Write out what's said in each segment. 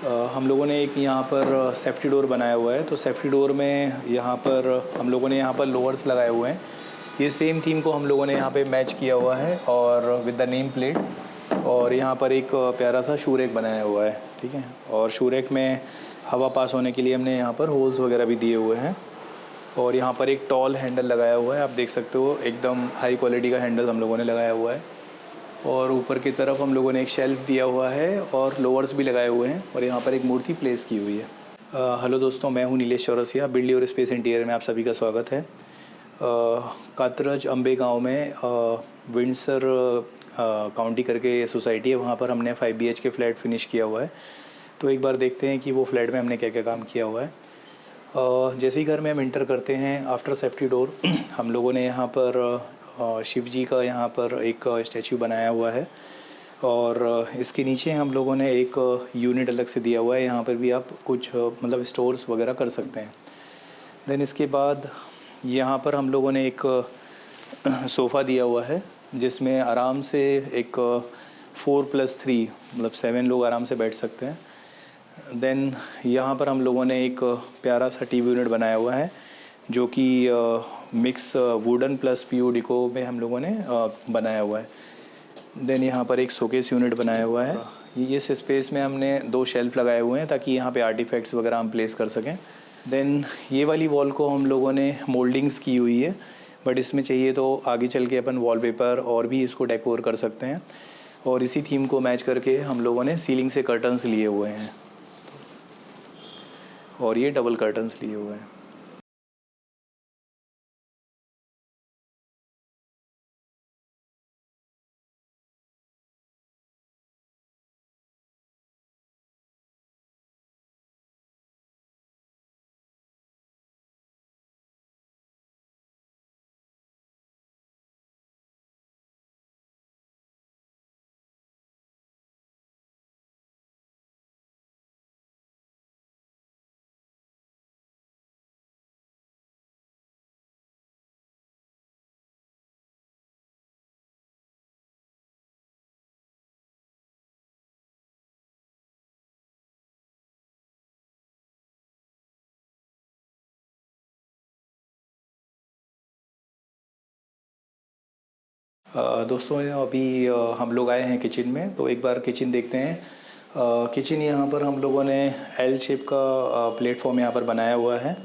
हम लोगों ने एक यहाँ पर सेफ्टी डोर बनाया हुआ है। तो सेफ्टी डोर में यहाँ पर हम लोगों ने यहाँ पर लोअर्स लगाए हुए हैं। ये सेम थीम को हम लोगों ने यहाँ पे मैच किया हुआ है और विद द नेम प्लेट। और यहाँ पर एक प्यारा सा शू रैक बनाया हुआ है, ठीक है। और शू रैक में हवा पास होने के लिए हमने यहाँ पर होल्स वगैरह भी दिए हुए हैं। और यहाँ पर एक टॉल हैंडल लगाया हुआ है, आप देख सकते हो एकदम हाई क्वालिटी का हैंडल हम लोगों ने लगाया हुआ है। और ऊपर की तरफ हम लोगों ने एक शेल्फ दिया हुआ है और लोअर्स भी लगाए हुए हैं। और यहाँ पर एक मूर्ति प्लेस की हुई है। हेलो दोस्तों, मैं हूँ Nilesh Chaurasia. Build your space interior में आप सभी का स्वागत है। कात्रज अम्बे गांव में विंडसर काउंटी करके सोसाइटी है, वहाँ पर हमने 5 BHK फ्लैट फिनिश किया हुआ है। तो एक बार देखते हैं कि वो फ्लैट में हमने क्या क्या काम किया हुआ है। जैसे ही घर में हम इंटर करते हैं, आफ्टर सेफ्टी डोर हम लोगों ने यहाँ पर शिव जी का यहाँ पर एक स्टैचू बनाया हुआ है। और इसके नीचे हम लोगों ने एक यूनिट अलग से दिया हुआ है। यहाँ पर भी आप कुछ मतलब स्टोर्स वगैरह कर सकते हैं। देन इसके बाद यहाँ पर हम लोगों ने एक सोफ़ा दिया हुआ है, जिसमें आराम से एक 4+3 मतलब 7 लोग आराम से बैठ सकते हैं। देन यहाँ पर हम लोगों ने एक प्यारा सा टीवी यूनिट बनाया हुआ है, जो कि मिक्स वुडन प्लस PU डिको में हम लोगों ने बनाया हुआ है। देन यहाँ पर एक शोकेस यूनिट बनाया हुआ है। इस स्पेस में हमने 2 शेल्फ लगाए हुए हैं ताकि यहाँ पे आर्टिफैक्ट्स वगैरह हम प्लेस कर सकें। देन ये वाली वॉल को हम लोगों ने मोल्डिंग्स की हुई है, बट इसमें चाहिए तो आगे चल के अपन वॉलपेपर और भी इसको डेकोर कर सकते हैं। और इसी थीम को मैच करके हम लोगों ने सीलिंग से कर्टन्स लिए हुए हैं, और ये डबल कर्टन्स लिए हुए हैं। दोस्तों, अभी हम लोग आए हैं किचन में, तो एक बार किचन देखते हैं। किचन यहाँ पर हम लोगों ने L शेप का प्लेटफॉर्म यहाँ पर बनाया हुआ है।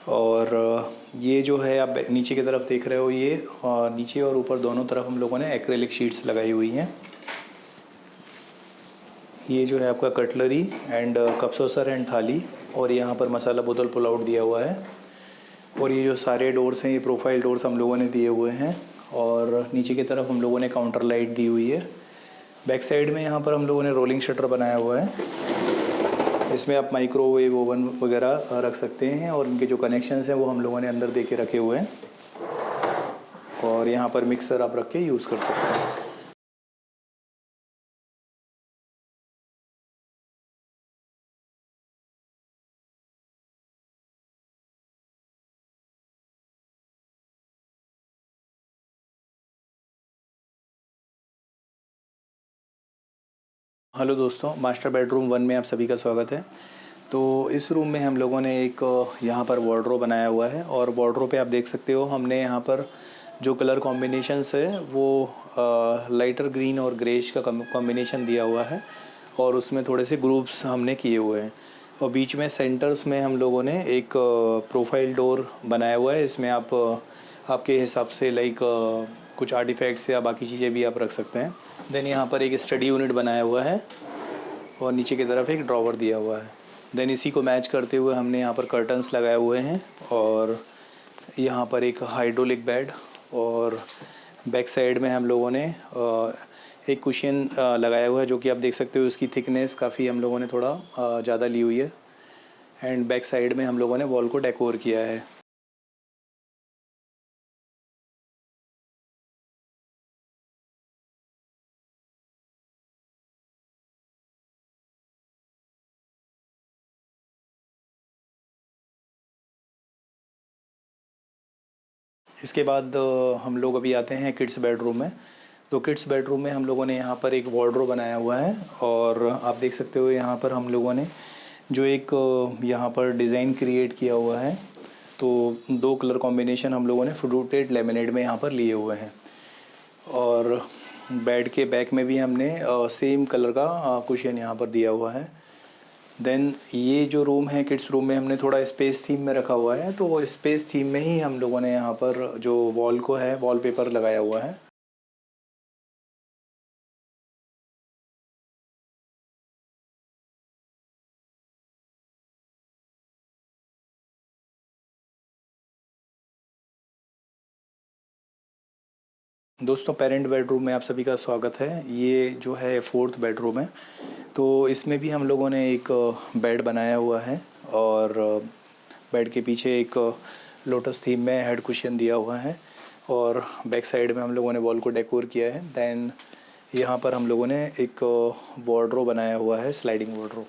और ये जो है आप नीचे की तरफ देख रहे हो, ये नीचे और ऊपर दोनों तरफ हम लोगों ने एक्रेलिक शीट्स लगाई हुई हैं। ये जो है आपका cutlery and cup saucer and थाली, और यहाँ पर मसाला बोतल पुल आउट दिया हुआ है। और ये जो सारे डोर्स हैं, ये प्रोफाइल डोर्स हम लोगों ने दिए हुए हैं। और नीचे की तरफ हम लोगों ने काउंटर लाइट दी हुई है। बैक साइड में यहाँ पर हम लोगों ने रोलिंग शटर बनाया हुआ है। इसमें आप माइक्रोवेव ओवन वगैरह रख सकते हैं, और इनके जो कनेक्शंस हैं वो हम लोगों ने अंदर दे के रखे हुए हैं। और यहाँ पर मिक्सर आप रख के यूज़ कर सकते हैं। हेलो दोस्तों, मास्टर बेडरूम 1 में आप सभी का स्वागत है। तो इस रूम में हम लोगों ने एक यहाँ पर वार्डरोब बनाया हुआ है। और वार्डरोब पे आप देख सकते हो, हमने यहाँ पर जो कलर कॉम्बिनेशंस है वो लाइटर ग्रीन और ग्रेश का कॉम्बिनेशन दिया हुआ है। और उसमें थोड़े से ग्रुप्स हमने किए हुए हैं। और बीच में सेंटर्स में हम लोगों ने एक प्रोफाइल डोर बनाया हुआ है। इसमें आप आपके हिसाब से लाइक कुछ आर्टिफैक्ट्स या बाकी चीज़ें भी आप रख सकते हैं। देन यहाँ पर एक स्टडी यूनिट बनाया हुआ है, और नीचे की तरफ एक ड्रॉवर दिया हुआ है। देन इसी को मैच करते हुए हमने यहाँ पर कर्टन्स लगाए हुए हैं। और यहाँ पर एक हाइड्रोलिक बेड, और बैक साइड में हम लोगों ने एक कुशन लगाया हुआ है, जो कि आप देख सकते हो उसकी थिकनेस काफ़ी हम लोगों ने थोड़ा ज़्यादा ली हुई है। एंड बैक साइड में हम लोगों ने वॉल को डेकोर किया है। इसके बाद हम लोग अभी आते हैं किड्स बेडरूम में। तो किड्स बेडरूम में हम लोगों ने यहाँ पर एक वार्डरोब बनाया हुआ है और आप देख सकते हो यहाँ पर हम लोगों ने जो एक यहाँ पर डिज़ाइन क्रिएट किया हुआ है। तो 2 कलर कॉम्बिनेशन हम लोगों ने फ्लूटेड लेमिनेट में यहाँ पर लिए हुए हैं और बेड के बैक में भी हमने सेम कलर का कुशन यहाँ पर दिया हुआ है। देन ये जो रूम है किड्स रूम में हमने थोड़ा स्पेस थीम में रखा हुआ है, तो वो स्पेस थीम में ही हम लोगों ने यहाँ पर जो वॉल को है वॉलपेपर लगाया हुआ है। दोस्तों पेरेंट बेडरूम में आप सभी का स्वागत है। ये जो है 4th बेडरूम है, तो इसमें भी हम लोगों ने एक बेड बनाया हुआ है और बेड के पीछे एक लोटस थीम में हेड कुशन दिया हुआ है और बैक साइड में हम लोगों ने वॉल को डेकोर किया है। देन यहाँ पर हम लोगों ने एक वार्डरोब बनाया हुआ है, स्लाइडिंग वार्डरोब।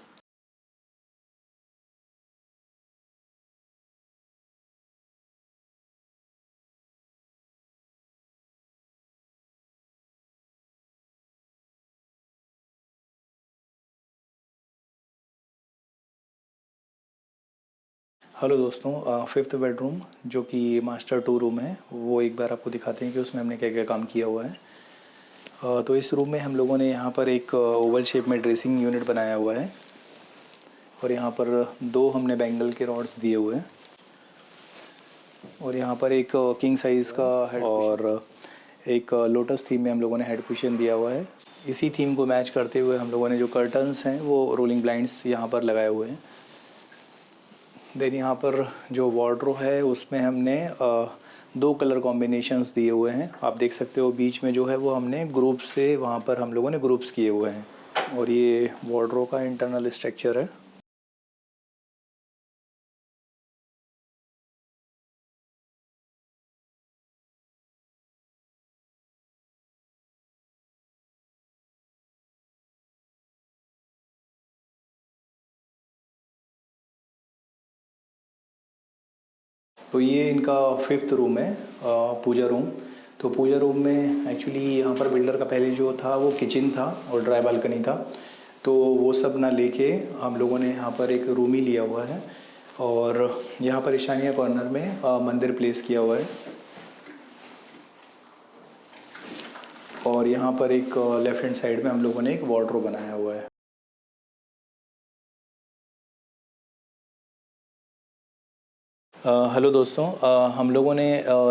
हेलो दोस्तों, 5th बेडरूम जो कि मास्टर 2 रूम है, वो एक बार आपको दिखाते हैं कि उसमें हमने क्या क्या काम किया हुआ है। तो इस रूम में हम लोगों ने यहाँ पर एक ओवल शेप में ड्रेसिंग यूनिट बनाया हुआ है और यहाँ पर 2 हमने बैंगल के रॉड्स दिए हुए हैं और यहाँ पर एक किंग साइज़ का हेड और एक लोटस थीम में हम लोगों ने हेड कुशन दिया हुआ है। इसी थीम को मैच करते हुए हम लोगों ने जो कर्टन्स हैं वो रोलिंग ब्लाइंड्स यहाँ पर लगाए हुए हैं। देन यहाँ पर जो वार्डरोब है उसमें हमने 2 कलर कॉम्बिनेशंस दिए हुए हैं। आप देख सकते हो बीच में जो है वो हमने ग्रुप से वहाँ पर हम लोगों ने ग्रुप्स किए हुए हैं और ये वार्डरोब का इंटरनल स्ट्रक्चर है। तो ये इनका 5th रूम है, पूजा रूम। तो पूजा रूम में एक्चुअली यहाँ पर बिल्डर का पहले जो था वो किचन था और ड्राई बालकनी था, तो वो सब ना लेके हम लोगों ने यहाँ पर एक रूम ही लिया हुआ है और यहाँ पर ईशानिया कॉर्नर में मंदिर प्लेस किया हुआ है और यहाँ पर एक लेफ्ट हैंड साइड में हम लोगों ने एक वार्डरोब बनाया हुआ है। हेलो दोस्तों, हम लोगों ने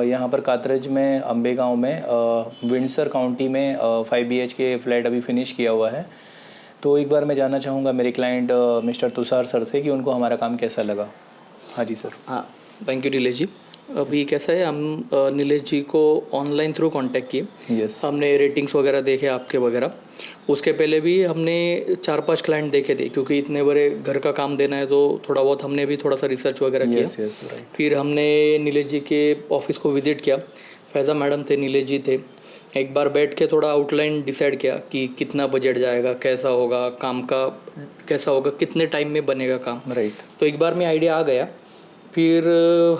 यहाँ पर कातरज में अम्बे गाँव में विंडसर काउंटी में 5 BHK फ्लैट अभी फिनिश किया हुआ है। तो एक बार मैं जानना चाहूँगा मेरे क्लाइंट मिस्टर तुषार सर से कि उनको हमारा काम कैसा लगा। हाँ जी सर। हाँ, थैंक यू नीलेश जी। अभी कैसा है, हम नीलेश जी को ऑनलाइन थ्रू कांटेक्ट किए। यस। हमने रेटिंग्स वगैरह देखे आपके वगैरह। उसके पहले भी हमने 4-5 क्लाइंट देखे थे, क्योंकि इतने बड़े घर का काम देना है तो थोड़ा बहुत हमने भी थोड़ा सा रिसर्च वगैरह किया। Yes yes right. फिर हमने नीलेश जी के ऑफिस को विज़िट किया। फैज़ा मैडम थे, नीलेश जी थे। एक बार बैठ के थोड़ा आउटलाइन डिसाइड किया कि कितना बजट जाएगा, कैसा होगा काम का, कैसा होगा, कितने टाइम में बनेगा काम। राइट। तो एक बार में आइडिया आ गया। फिर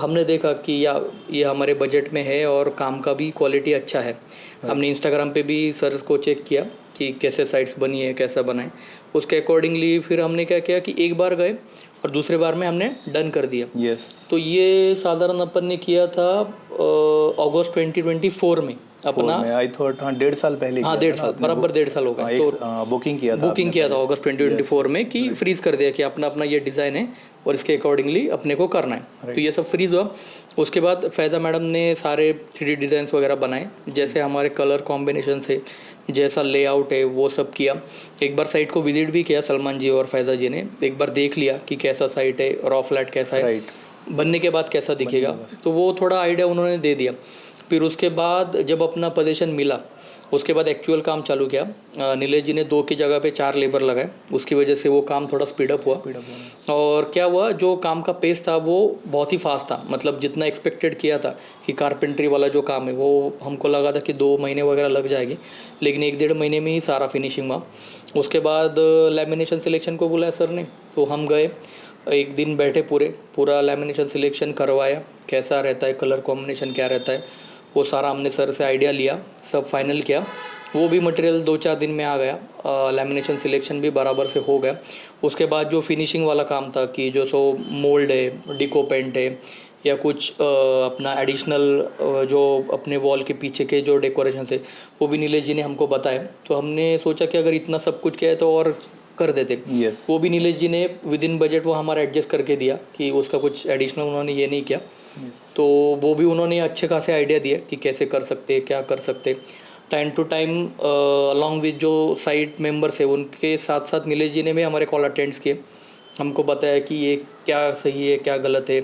हमने देखा कि ये हमारे बजट में है और काम का भी क्वालिटी अच्छा है। हमने इंस्टाग्राम पे भी सर को चेक किया कि कैसे साइट्स बनी है, कैसा बनाए। उसके अकॉर्डिंगली फिर हमने क्या किया कि एक बार गए और दूसरे बार में हमने डन कर दिया। यस। तो ये साधारण अपन ने किया था अगस्त 2024 में अपना। आई थॉट हाँ 1.5 साल पहले। हाँ 1.5 साल, बराबर 1.5 साल हो गए। तो बुकिंग किया था अगस्त 2024 में कि फ्रीज कर दिया कि अपना अपना ये डिज़ाइन है और इसके अकॉर्डिंगली अपने को करना है। तो ये सब फ्रीज हुआ। उसके बाद फैज़ा मैडम ने सारे 3D डिज़ाइंस वगैरह बनाए, जैसे हमारे कलर कॉम्बिनेशन से जैसा लेआउट है वो सब किया। एक बार साइट को विजिट भी किया सलमान जी और फैज़ा जी ने। एक बार देख लिया कि कैसा साइट है, रॉ फ्लैट कैसा है, बनने के बाद कैसा दिखेगा, तो वो थोड़ा आइडिया उन्होंने दे दिया। फिर उसके बाद जब अपना पोजीशन मिला, उसके बाद एक्चुअल काम चालू किया। नीलेश जी ने 2 की जगह पे 4 लेबर लगाए, उसकी वजह से वो काम थोड़ा स्पीडअप हुआ। और क्या हुआ, जो काम का पेस था वो बहुत ही फास्ट था। मतलब जितना एक्सपेक्टेड किया था कि कारपेंट्री वाला जो काम है वो हमको लगा था कि 2 महीने वगैरह लग जाएगी, लेकिन 1-1.5 महीने में ही सारा फिनिशिंग हुआ। उसके बाद लैमिनेशन सिलेक्शन को बुलाया सर ने, तो हम गए, एक दिन बैठे, पूरा लैमिनेशन सिलेक्शन करवाया, कैसा रहता है, कलर कॉम्बिनेशन क्या रहता है, वो सारा हमने सर से आइडिया लिया, सब फाइनल किया। वो भी मटेरियल 2-4 दिन में आ गया, लैमिनेशन सिलेक्शन भी बराबर से हो गया। उसके बाद जो फिनिशिंग वाला काम था कि जो सो मोल्ड है, डिको पेंट है या कुछ अपना एडिशनल जो अपने वॉल के पीछे के जो डेकोरेशन है वो भी नीलेश जी ने हमको बताया। तो हमने सोचा कि अगर इतना सब कुछ किया है तो और कर देते। Yes. वो भी नीलेश जी ने विद इन बजट वो हमारा एडजस्ट करके दिया कि उसका कुछ एडिशनल उन्होंने ये नहीं किया। तो वो भी उन्होंने अच्छे खासे आइडिया दिए कि कैसे कर सकते, क्या कर सकते। Time to time along with जो साइट मेंबर्स है उनके साथ साथ नीलेश जी ने भी हमारे कॉल अटेंड्स किए, हमको बताया कि ये क्या सही है क्या गलत है,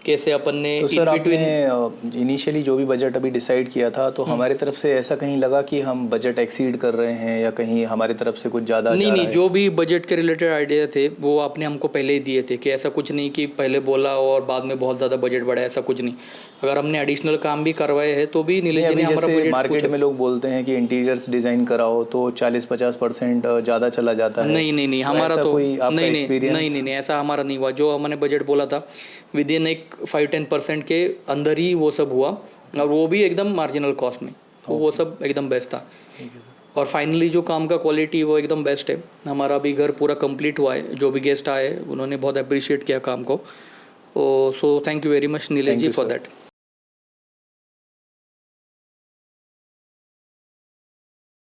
कैसे अपन ने तो सर आपने इनिशियली जो भी बजट अभी डिसाइड किया था तो हमारी तरफ से ऐसा कहीं लगा कि हम बजट एक्सीड कर रहे हैं या कहीं हमारी तरफ से कुछ ज़्यादा नहीं नहीं, जो भी बजट के रिलेटेड आइडिया थे वो आपने हमको पहले ही दिए थे कि ऐसा कुछ नहीं कि पहले बोला और बाद में बहुत ज़्यादा बजट बढ़ा, ऐसा कुछ नहीं। अगर हमने एडिशनल काम भी करवाए हैं तो भी नीलेश जी ने हमारा बजट मार्केट में लोग बोलते हैं कि इंटीरियर्स डिज़ाइन कराओ तो 40-50% ज़्यादा चला जाता है। नहीं नहीं नहीं, हमारा तो कोई आपका नहीं नहीं एक्सपीरियंस? नहीं नहीं नहीं, ऐसा हमारा नहीं हुआ। जो हमने बजट बोला था विद इन एक 5-10% के अंदर ही वो सब हुआ, और वो भी एकदम मार्जिनल कॉस्ट में, तो वो सब एकदम बेस्ट था। और फाइनली जो काम का क्वालिटी वो एकदम बेस्ट है। हमारा भी घर पूरा कंप्लीट हुआ है, जो भी गेस्ट आए उन्होंने बहुत अप्रिशिएट किया काम को। So thank you very much Nilesh ji for that.